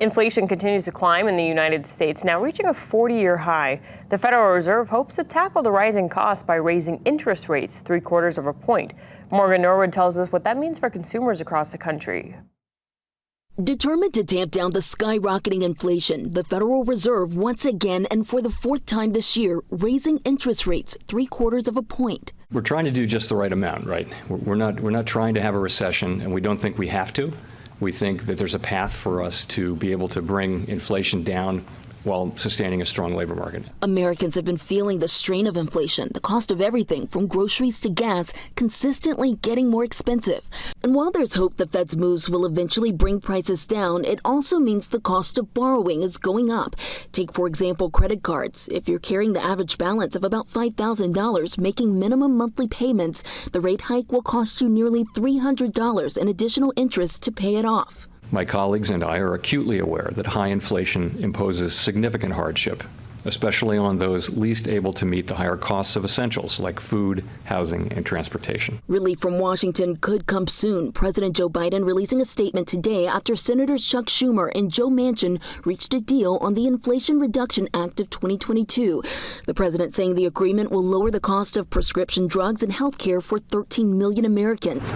Inflation continues to climb in the United States, now reaching a 40-year high. The Federal Reserve hopes to tackle the rising costs by raising interest rates 3/4 of a point. Morgan Norwood tells us what that means for consumers across the country. Determined to tamp down the skyrocketing inflation, the Federal Reserve once again and for the fourth time this year raising interest rates 3/4 of a point. We're trying to do just the right amount, right? We're not trying to have a recession, and we don't think we have to. We think that there's a path for us to be able to bring inflation down while sustaining a strong labor market. Americans have been feeling the strain of inflation, the cost of everything from groceries to gas consistently getting more expensive. And while there's hope the Fed's moves will eventually bring prices down, it also means the cost of borrowing is going up. Take, for example, credit cards. If you're carrying the average balance of about $5,000 making minimum monthly payments, the rate hike will cost you nearly $300 in additional interest to pay it off. My colleagues and I are acutely aware that high inflation imposes significant hardship, especially on those least able to meet the higher costs of essentials like food, housing, and transportation. Relief from Washington could come soon. President Joe Biden releasing a statement today after Senators Chuck Schumer and Joe Manchin reached a deal on the Inflation Reduction Act of 2022. The president saying the agreement will lower the cost of prescription drugs and health care for 13 million Americans.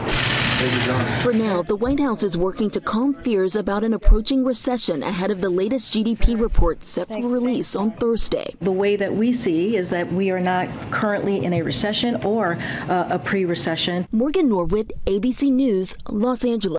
For now, the White House is working to calm fears about an approaching recession ahead of the latest GDP report set for release on Thursday. The way that we see is that we are not currently in a recession or a pre-recession. Morgan Norwood, ABC News, Los Angeles.